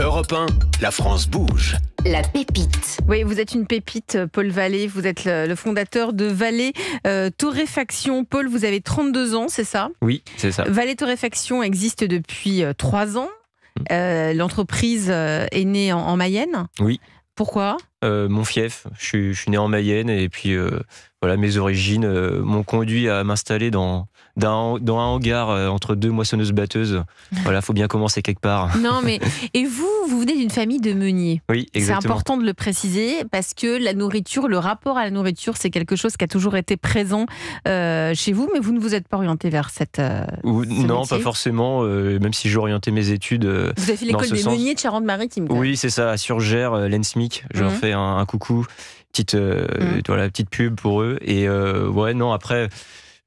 Europe 1, la France bouge. La pépite. Oui, vous êtes une pépite, Paul Vallée. Vous êtes le fondateur de Vallée Torréfaction. Paul, vous avez 32 ans, c'est ça ? Oui, c'est ça. Vallée Torréfaction existe depuis 3 ans. L'entreprise est née en Mayenne. Oui. Pourquoi ? Mon fief, je suis né en Mayenne et puis voilà, mes origines m'ont conduit à m'installer dans un hangar entre deux moissonneuses-batteuses. Voilà, faut bien commencer quelque part. Non, mais et vous venez d'une famille de meuniers. Oui, exactement. C'est important de le préciser parce que la nourriture, le rapport à la nourriture, c'est quelque chose qui a toujours été présent chez vous, mais vous ne vous êtes pas orienté vers Non, métier. pas forcément. Même si j'ai orienté mes études. Vous avez fait l'école des meuniers de Charente-Maritime. Oui, c'est ça, à Surgères, l'ENSMIC. Je leur fais un coucou, petite pub pour eux. Et ouais, non, après.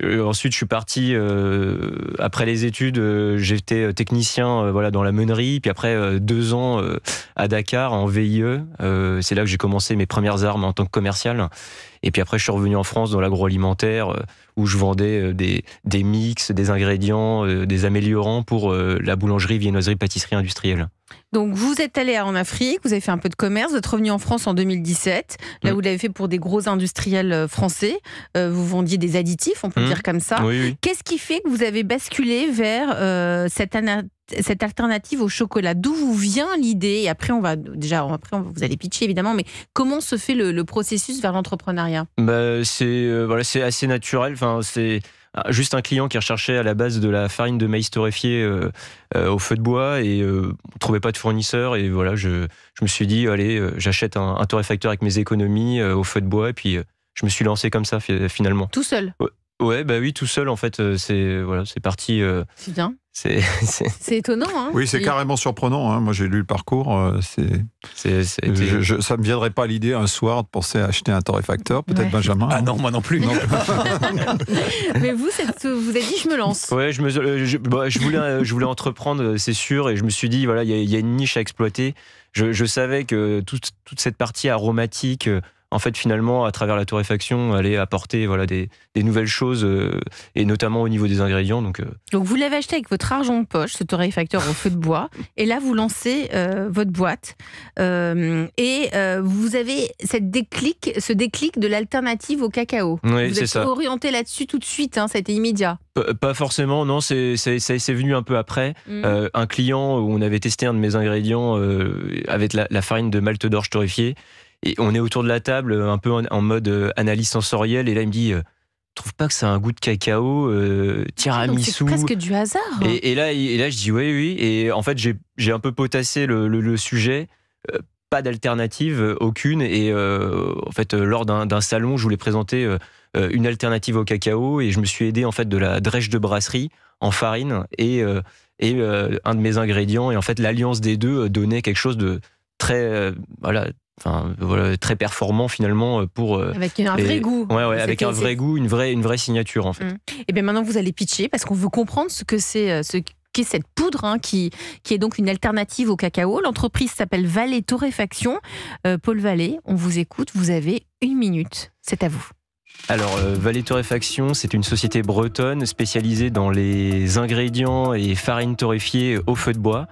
Ensuite, je suis parti après les études. J'étais technicien dans la meunerie. Puis après 2 ans à Dakar en VIE. C'est là que j'ai commencé mes premières armes en tant que commercial. Et puis après, je suis revenu en France dans l'agroalimentaire où je vendais des mix, des ingrédients, des améliorants pour la boulangerie, viennoiserie, pâtisserie industrielle. Donc vous êtes allé en Afrique, vous avez fait un peu de commerce, vous êtes revenu en France en 2017. Là, vous l'avez fait pour des gros industriels français. Vous vendiez des additifs, on peut dire comme ça. Oui. Qu'est-ce qui fait que vous avez basculé vers cette alternative au chocolat ? D'où vous vient l'idée ? Et après, vous allez pitcher évidemment, mais comment se fait le processus vers l'entrepreneuriat ? C'est assez naturel. Enfin, c'est juste un client qui recherchait à la base de la farine de maïs torréfiée au feu de bois et on ne trouvait pas de fournisseur. Et voilà, je me suis dit, allez, j'achète un torréfacteur avec mes économies au feu de bois. Et puis, je me suis lancé comme ça, finalement. Tout seul ? Ouais, oui, tout seul, en fait. C'est parti. C'est bien. C'est étonnant, hein ? Oui, c'est carrément surprenant. Hein. Moi, j'ai lu le parcours. Ça me viendrait pas à l'idée un soir de penser à acheter un torréfacteur. Peut-être Benjamin. Ah non, moi non plus. Mais vous avez dit, je me lance. Ouais, je voulais entreprendre, c'est sûr. Et je me suis dit, voilà, il y a une niche à exploiter. Je savais que toute cette partie aromatique... En fait, finalement, à travers la torréfaction, allait apporter des nouvelles choses, et notamment au niveau des ingrédients. Donc vous l'avez acheté avec votre argent de poche, ce torréfacteur au feu de bois, et là, vous lancez votre boîte. Vous avez ce déclic de l'alternative au cacao. Oui, vous c'est êtes ça. Orienté là-dessus tout de suite, hein, ça a été immédiat. Pas forcément, non, c'est venu un peu après. Un client où on avait testé un de mes ingrédients avec la farine de malt d'orge torréfiée. Et on est autour de la table, un peu en mode analyse sensorielle, et là il me dit trouve pas que ça a un goût de cacao, tiramisu. C'est presque du hasard. Et là je dis oui. Et en fait j'ai un peu potassé le sujet, pas d'alternative aucune. Et en fait lors d'un salon, je voulais présenter une alternative au cacao, et je me suis aidé en fait de la drèche de brasserie en farine et un de mes ingrédients. Et en fait l'alliance des deux donnait quelque chose de très très performant finalement pour avec un vrai goût. Ouais, avec un vrai goût, une vraie signature en fait. Et bien maintenant vous allez pitcher parce qu'on veut comprendre ce qu'est cette poudre, hein, qui est donc une alternative au cacao. L'entreprise s'appelle Vallée Torréfaction. Paul Vallée, on vous écoute, vous avez 1 minute, c'est à vous. Alors, Vallée Torréfaction, c'est une société bretonne spécialisée dans les ingrédients et farines torréfiées au feu de bois.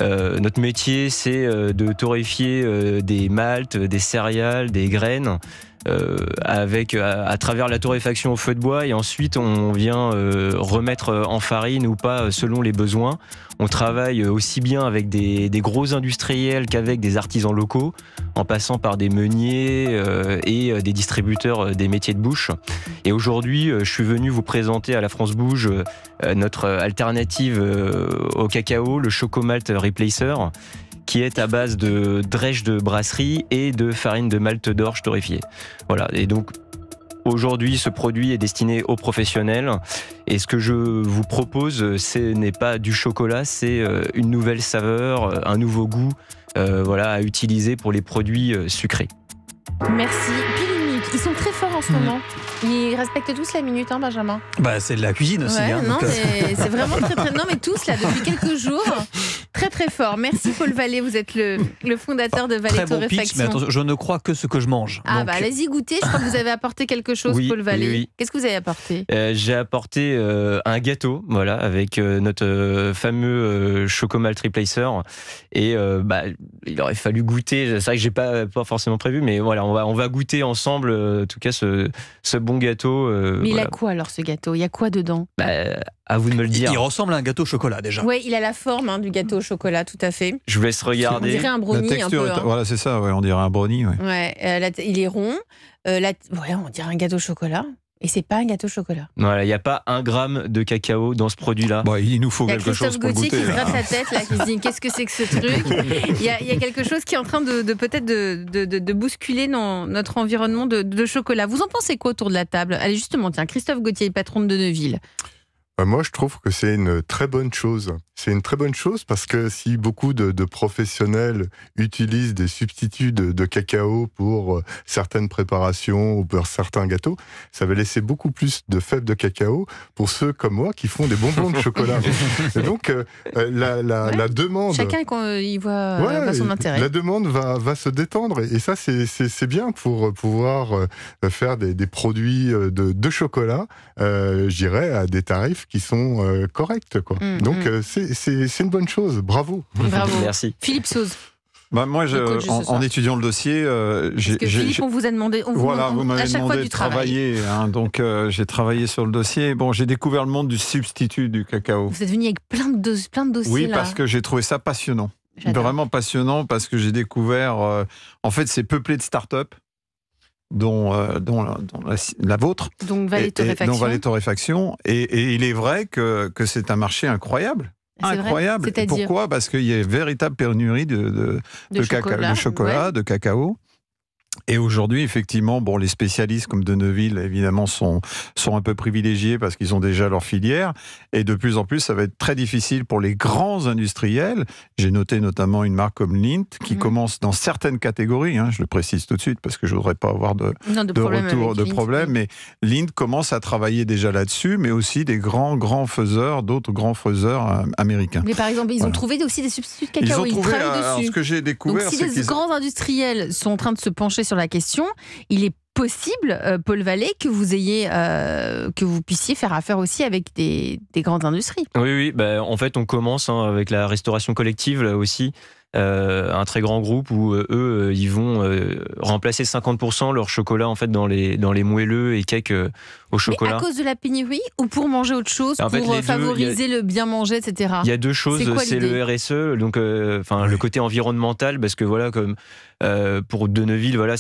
Notre métier, c'est de torréfier des maltes, des céréales, des graines, à travers la torréfaction au feu de bois, et ensuite on vient remettre en farine ou pas selon les besoins. On travaille aussi bien avec des gros industriels qu'avec des artisans locaux, en passant par des meuniers et des distributeurs des métiers de bouche. Et aujourd'hui, je suis venu vous présenter à la France Bouge notre alternative au cacao, le Chocomalt Replacer, qui est à base de drèche de brasserie et de farine de malt d'orge torréfiée. Voilà, et donc aujourd'hui, ce produit est destiné aux professionnels. Et ce que je vous propose, ce n'est pas du chocolat, c'est une nouvelle saveur, un nouveau goût à utiliser pour les produits sucrés. Merci. Pile 1 minute. Ils sont très forts en ce moment. Ils respectent tous la minute, hein, Benjamin. C'est de la cuisine aussi. Ouais, hein, non, mais c'est vraiment très très. Non, mais tous là, depuis quelques jours. Très très fort. Merci Paul Vallée, vous êtes le fondateur de Vallée Très bon pitch, Torréfaction. mais attention, je ne crois que ce que je mange. Ah Donc, bah allez-y goûter, je crois que vous avez apporté quelque chose, Oui, Paul Vallée. oui. Qu'est-ce que vous avez apporté? J'ai apporté un gâteau, voilà, avec notre fameux Chocomal Triplacer. Et il aurait fallu goûter. C'est vrai que j'ai pas forcément prévu, mais voilà, on va goûter ensemble, en tout cas, ce bon gâteau. Mais il a quoi alors ce gâteau? Il y a quoi dedans? À vous de me le dire. il ressemble à un gâteau au chocolat déjà. Oui, il a la forme du gâteau au chocolat, tout à fait. Je vous laisse On regarder. dirait un La brownie texture, un peu. voilà, c'est ça, ouais, on dirait un brownie. Ouais. Ouais, il est rond. On dirait un gâteau au chocolat. Et c'est pas un gâteau au chocolat. Voilà, il n'y a pas 1 gramme de cacao dans ce produit-là. Bon, il nous faut Il y a quelque chose Christophe pour le Gauthier goûter. qui se là. gratte la tête, là, qui se dit qu'est-ce que c'est que ce truc. Il y a quelque chose qui est en train de peut-être de bousculer notre environnement de chocolat. Vous en pensez quoi autour de la table? Allez, justement, tiens, Christophe Gauthier, patron de Neuville. Moi, je trouve que c'est une très bonne chose. C'est une très bonne chose parce que si beaucoup de professionnels utilisent des substituts de cacao pour certaines préparations ou pour certains gâteaux, ça va laisser beaucoup plus de fèves de cacao pour ceux comme moi qui font des bonbons de chocolat. Et donc, la demande... Chacun y voit son intérêt. La demande va se détendre et ça, c'est bien pour pouvoir faire des produits de chocolat, je dirais, à des tarifs qui sont corrects, quoi. Donc, c'est une bonne chose. Bravo. Bravo. Merci. Philippe Sauze. Moi, en étudiant le dossier, Parce que Philippe, on vous a demandé, vous m'avez à chaque fois demandé du de travailler, donc j'ai travaillé sur le dossier. Bon, j'ai découvert le monde du substitut du cacao. Vous êtes venu avec plein de dossiers. Oui, là. parce que j'ai trouvé ça passionnant. J'adore. Vraiment passionnant, parce que j'ai découvert... en fait, c'est peuplé de start-up, dont la vôtre. Donc Vallée Torréfaction. Dont Vallée Torréfaction. Et il est vrai que c'est un marché incroyable. C'est vrai. Incroyable. C'est-à-dire Pourquoi? Parce qu'il y a une véritable pénurie de chocolat, de cacao. Et aujourd'hui, effectivement, les spécialistes comme de Neuville, évidemment, sont un peu privilégiés parce qu'ils ont déjà leur filière. Et de plus en plus, ça va être très difficile pour les grands industriels. J'ai noté notamment une marque comme Lindt qui commence dans certaines catégories, je le précise tout de suite parce que je ne voudrais pas avoir de problème, mais Lindt commence à travailler déjà là-dessus, mais aussi des grands faiseurs, d'autres grands faiseurs américains. Mais par exemple, ils ont trouvé aussi des substituts de cacao. Ils ont trouvé, travaillent dessus. ce que j'ai découvert, donc si c'est les grands industriels sont en train de se pencher sur la question, il est possible, Paul Vallée, que vous puissiez faire affaire aussi avec des grandes industries. Oui, en fait, on commence avec la restauration collective là aussi. Un très grand groupe où eux, ils vont remplacer 50% leur chocolat en fait dans les moelleux et cakes au chocolat. Mais à cause de la pénurie ou pour manger autre chose, en fait, pour favoriser le bien manger, etc. Il y a deux choses, c'est le RSE, donc le côté environnemental, parce que voilà, comme pour de Neuville, voilà,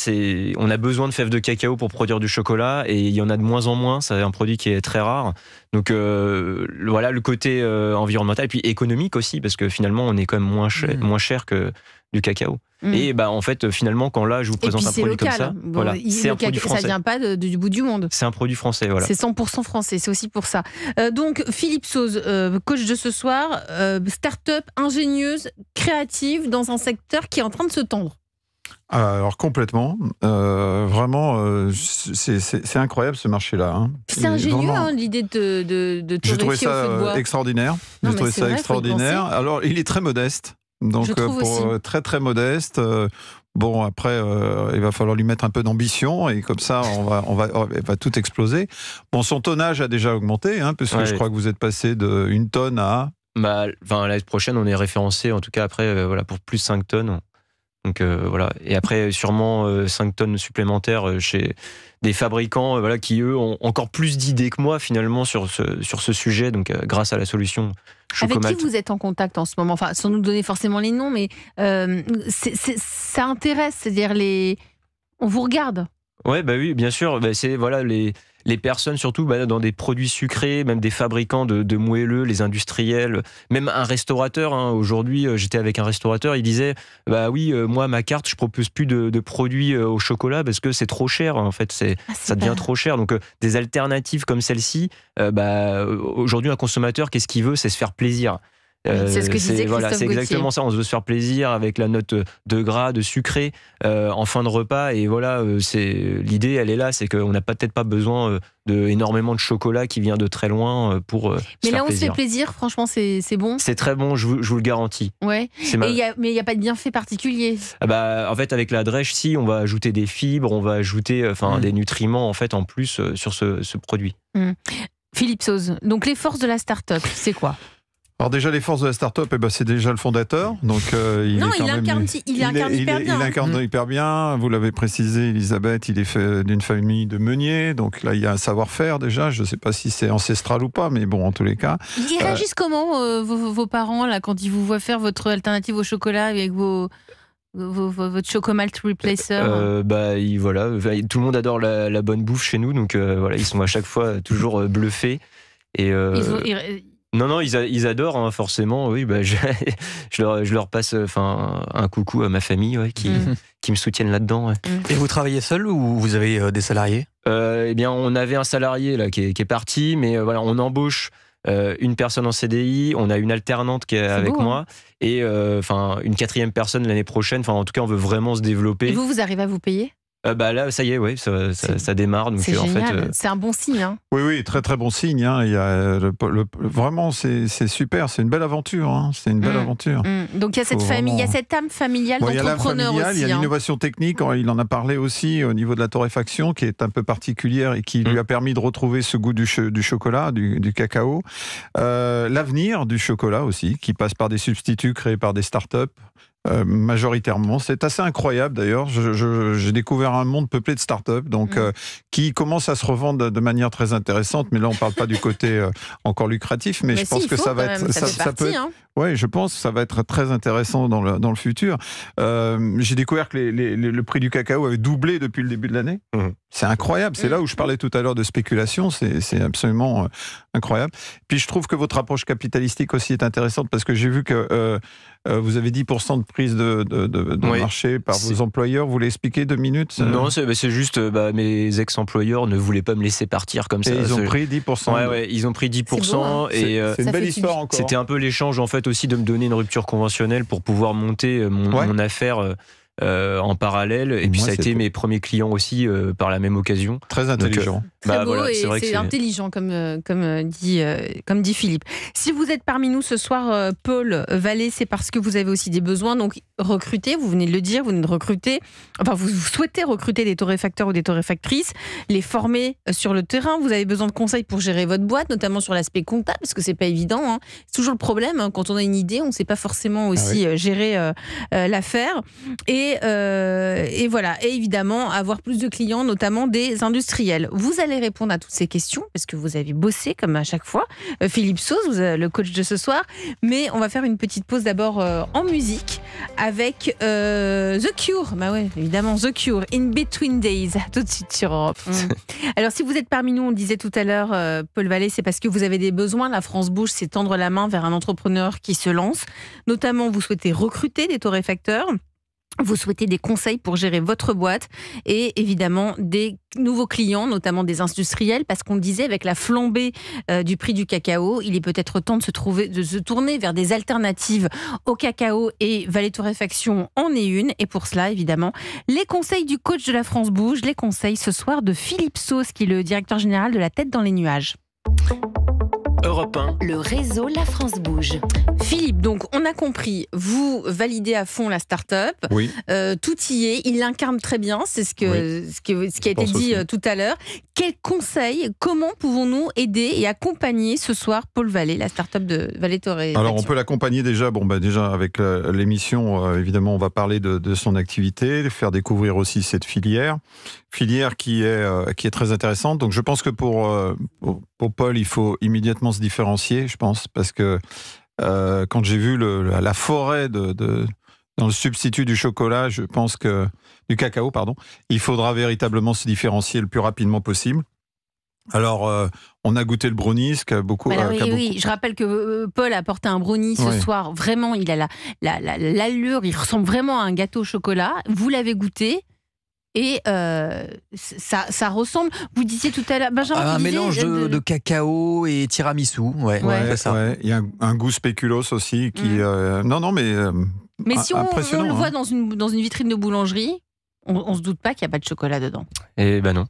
on a besoin de fèves de cacao pour produire du chocolat et il y en a de moins en moins. C'est un produit qui est très rare. Donc voilà le côté environnemental et puis économique aussi, parce que finalement on est quand même moins cher que du cacao. Et en fait, finalement, quand là je vous présente un produit local. comme ça, voilà, c'est un produit français. Ça vient pas du bout du monde. C'est un produit français, voilà. C'est 100% français, c'est aussi pour ça. Donc Philippe Sauze, coach de ce soir, start-up ingénieuse, créative dans un secteur qui est en train de se tendre. Alors complètement, vraiment, c'est incroyable ce marché-là. C'est ingénieux l'idée de j'ai trouvé torréfier au feu de bois. Ça extraordinaire. J'ai trouvé ça extraordinaire. Alors il est très modeste, donc très très modeste. Après, il va falloir lui mettre un peu d'ambition et comme ça, on va tout exploser. Son tonnage a déjà augmenté, puisque je crois que vous êtes passé de 1 tonne à... L'année prochaine, on est référencé, en tout cas après, pour plus de 5 tonnes. Donc voilà. Et après, sûrement 5 tonnes supplémentaires chez des fabricants qui, eux, ont encore plus d'idées que moi, finalement, sur ce sujet, donc grâce à la solution Chocomalt. Avec qui vous êtes en contact en ce moment? Enfin, sans nous donner forcément les noms, mais ça intéresse, c'est-à-dire on vous regarde. Ouais, oui, bien sûr. C'est les personnes, surtout dans des produits sucrés, même des fabricants de moelleux, les industriels, même un restaurateur. Aujourd'hui, j'étais avec un restaurateur, il disait moi, ma carte, je propose plus de produits au chocolat parce que c'est trop cher. En fait, ça devient trop cher. Donc, des alternatives comme celle-ci, aujourd'hui, un consommateur, qu'est-ce qu'il veut? C'est se faire plaisir. C'est ce que disait Christophe voilà, c'est Gauthier. exactement ça. On veut se faire plaisir avec la note de gras, de sucré en fin de repas. Et voilà, l'idée, elle est là, c'est qu'on n'a peut-être pas besoin énormément de chocolat qui vient de très loin pour se Mais faire là, on se plaisir. fait plaisir. Franchement, c'est bon. C'est très bon, je vous le garantis. Ouais. Mais il n'y a pas de bienfait particulier. En fait, avec la drèche, si, on va ajouter des fibres, on va ajouter des nutriments en fait en plus sur ce produit. Philippe Sauze, donc les forces de la start-up, c'est quoi ? Alors déjà, les forces de la start-up, c'est déjà le fondateur. Donc, il incarne hyper bien. Il incarne hyper bien. Vous l'avez précisé, Elisabeth, il est fait d'une famille de meuniers. Donc là, il y a un savoir-faire déjà. Je ne sais pas si c'est ancestral ou pas, mais bon, en tous les cas. Ils réagissent comment, vos parents, là, quand ils vous voient faire votre alternative au chocolat avec votre Chocomalt Replacer? Voilà, tout le monde adore la bonne bouffe chez nous. Donc voilà, ils sont à chaque fois toujours bluffés. Et, Non, ils adorent, hein, forcément. Oui, je leur passe un coucou à ma famille qui me soutiennent là-dedans. Ouais. Et vous travaillez seul ou vous avez des salariés ? On avait un salarié là, qui est parti, mais voilà, on embauche une personne en CDI, on a une alternante qui est avec moi, et une 4e personne l'année prochaine. En tout cas, on veut vraiment se développer. Et vous arrivez à vous payer ? Là, ça y est, ça démarre. Donc, c'est génial, c'est un bon signe. Hein. Oui, très très bon signe. Hein. Il y a vraiment, c'est super, c'est une belle aventure. Hein. C'est une belle aventure. Donc il y a cette famille, il y a cette âme familiale d'entrepreneur aussi. Il y a l'innovation technique, il en a parlé aussi au niveau de la torréfaction, qui est un peu particulière et qui lui a permis de retrouver ce goût du chocolat, du cacao. L'avenir du chocolat aussi, qui passe par des substituts créés par des startups. Majoritairement. C'est assez incroyable d'ailleurs. J'ai découvert un monde peuplé de startups qui commence à se revendre de manière très intéressante. Mais là, on ne parle pas du côté encore lucratif. Mais je pense que ça va être. Ça peut être, ouais, je pense que ça va être très intéressant dans le futur. J'ai découvert que le prix du cacao avait doublé depuis le début de l'année. C'est incroyable. C'est là où je parlais tout à l'heure de spéculation. C'est absolument incroyable. Puis je trouve que votre approche capitalistique aussi est intéressante parce que j'ai vu que vous avez 10% de prise de marché par vos employeurs. Vous voulez expliquer 2 minutes? Non, c'est juste mes ex-employeurs ne voulaient pas me laisser partir comme ça. Et ils ont pris 10%. Ouais, ils ont pris 10%. C'est beau, hein. Et c'est une belle histoire encore. C'était un peu l'échange en fait aussi de me donner une rupture conventionnelle pour pouvoir monter mon affaire en parallèle. Et puis ça a été mes premiers clients aussi par la même occasion. Très intelligent. Très beau et c'est intelligent comme dit Philippe. Si vous êtes parmi nous ce soir, Paul Vallée, c'est parce que vous avez aussi des besoins. Donc recruter, vous venez de le dire, vous venez de recruter. Enfin, vous souhaitez recruter des torréfacteurs ou des torréfactrices, les former sur le terrain. Vous avez besoin de conseils pour gérer votre boîte, notamment sur l'aspect comptable, parce que c'est pas évident. Hein. C'est toujours le problème. Hein. Quand on a une idée, on ne sait pas forcément aussi gérer l'affaire. Et voilà. Et évidemment, avoir plus de clients, notamment des industriels. Vous allez répondre à toutes ces questions, parce que vous avez bossé, comme à chaque fois. Philippe Sauze, vous êtes le coach de ce soir. Mais on va faire une petite pause d'abord en musique avec The Cure. Bah ouais, évidemment, The Cure, In Between Days, tout de suite sur Europe. Alors, si vous êtes parmi nous, on le disait tout à l'heure, Paul Vallée, c'est parce que vous avez des besoins. La France Bouge, c'est tendre la main vers un entrepreneur qui se lance. Notamment, vous souhaitez recruter des torréfacteurs. Vous souhaitez des conseils pour gérer votre boîte et évidemment des nouveaux clients, notamment des industriels, parce qu'on le disait, avec la flambée du prix du cacao, il est peut-être temps de se tourner vers des alternatives au cacao, et Vallée Torréfaction en est une. Et pour cela, évidemment, les conseils du coach de la France Bouge, les conseils ce soir de Philippe Sauze, qui est le directeur général de La Tête dans les Nuages. Europe 1. Le réseau La France Bouge. Philippe, donc on a compris, vous validez à fond la start-up, oui. Tout y est, il l'incarne très bien, c'est ce qui a été dit tout à l'heure. Quels conseils, comment pouvons-nous aider et accompagner ce soir Paul Vallée, la start-up de Vallée Torréfaction? Alors on peut l'accompagner déjà avec l'émission, évidemment on va parler de son activité, faire découvrir aussi cette filière qui est très intéressante. Donc je pense que pour Paul, il faut immédiatement se différencier, je pense, parce que quand j'ai vu la forêt dans le substitut du chocolat, je pense que du cacao, il faudra véritablement se différencier le plus rapidement possible. Alors, on a goûté le brownie, beaucoup. Oui, je rappelle que Paul a apporté un brownie ce soir. Vraiment, il a l'allure, il ressemble vraiment à un gâteau au chocolat. Vous l'avez goûté. Et ça ressemble, vous disiez tout à l'heure, Benjamin, un mélange de cacao et tiramisu. Ouais. C'est ça. Ouais. Il y a un goût spéculoos aussi qui. Mais si on le voit dans une vitrine de boulangerie, on se doute pas qu'il n'y a pas de chocolat dedans. Eh ben non.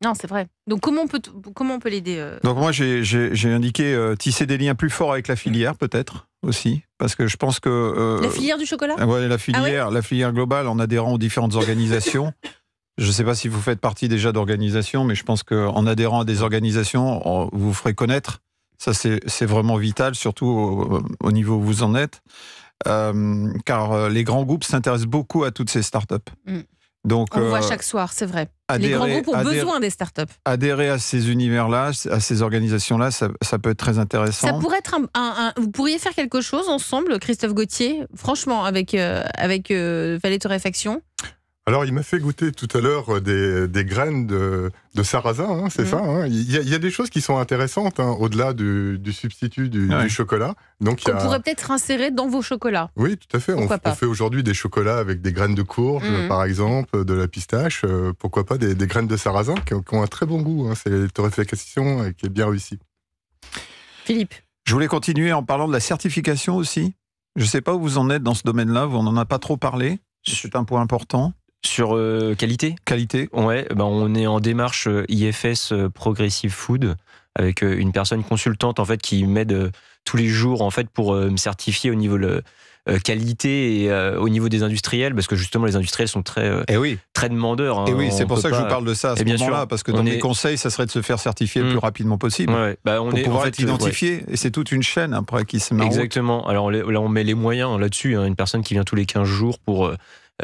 Non, c'est vrai. Donc comment on peut l'aider Donc moi j'ai indiqué tisser des liens plus forts avec la filière peut-être aussi, parce que je pense que la filière du chocolat. Ouais, la filière globale en adhérant aux différentes organisations. Je ne sais pas si vous faites partie déjà d'organisations, mais je pense qu'en adhérant à des organisations, vous vous ferez connaître. Ça c'est vraiment vital, surtout au niveau où vous en êtes, car les grands groupes s'intéressent beaucoup à toutes ces startups. Donc, on le voit chaque soir, c'est vrai. Les grands groupes ont besoin des startups. Adhérer à ces univers-là, à ces organisations-là, ça peut être très intéressant. Ça pourrait être vous pourriez faire quelque chose ensemble, Christophe Gauthier, franchement, avec Vallée Torréfaction. Alors, il m'a fait goûter tout à l'heure des graines de sarrasin, hein, c'est ça. Hein. Il y a des choses qui sont intéressantes, hein, au-delà du substitut du chocolat. Donc, qu'on pourrait peut-être insérer dans vos chocolats. Oui, tout à fait. On fait aujourd'hui des chocolats avec des graines de courge, par exemple, de la pistache. Pourquoi pas des graines de sarrasin qui ont un très bon goût. Hein. C'est la torréfaction qui est bien réussie. Philippe. Je voulais continuer en parlant de la certification aussi. Je ne sais pas où vous en êtes dans ce domaine-là. On n'en a pas trop parlé. C'est un point important. Sur qualité ? Ouais, on est en démarche IFS Progressive Food avec une personne consultante en fait qui m'aide tous les jours en fait pour me certifier au niveau qualité et au niveau des industriels, parce que justement les industriels sont très demandeurs. Hein, et oui, c'est pour ça que je vous parle de ça à ce moment-là, parce que dans mes conseils, ça serait de se faire certifier le plus rapidement possible pour pouvoir être identifié. Et c'est toute une chaîne après qui se met en route. Exactement. Alors là, on met les moyens là-dessus. Hein, une personne qui vient tous les 15 jours pour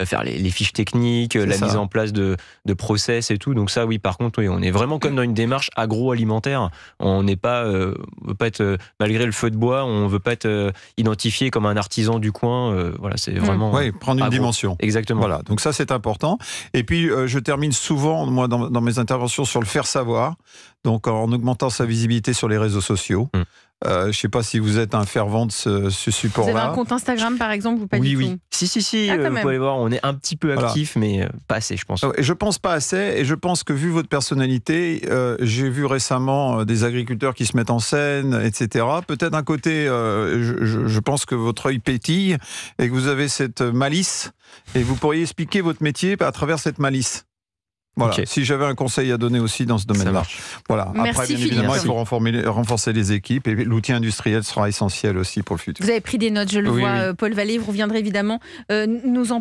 faire les fiches techniques, mise en place de process et tout. Donc ça, oui, par contre, on est vraiment comme dans une démarche agroalimentaire. On n'est pas, veut pas être, malgré le feu de bois, on veut pas être identifié comme un artisan du coin. Voilà, c'est vraiment... Oui, prendre une dimension. Exactement. Voilà, donc ça, c'est important. Et puis, je termine souvent, moi, dans mes interventions, sur le faire savoir, donc en augmentant sa visibilité sur les réseaux sociaux. Je ne sais pas si vous êtes un fervent de ce support-là. Vous avez un compte Instagram, par exemple, ou pas du tout ? Oui. Si, vous pouvez voir, on est un petit peu actif, mais pas assez, je pense. Je pense pas assez, et je pense que vu votre personnalité, j'ai vu récemment des agriculteurs qui se mettent en scène, etc. Peut-être d'un côté, je pense que votre œil pétille, et que vous avez cette malice, et vous pourriez expliquer votre métier à travers cette malice. Voilà. Si j'avais un conseil à donner aussi dans ce domaine-là. Voilà. Merci, après, bien évidemment, il faut renforcer les équipes, et l'outil industriel sera essentiel aussi pour le futur. Vous avez pris des notes, je le vois, Paul Vallée, vous reviendrez évidemment nous en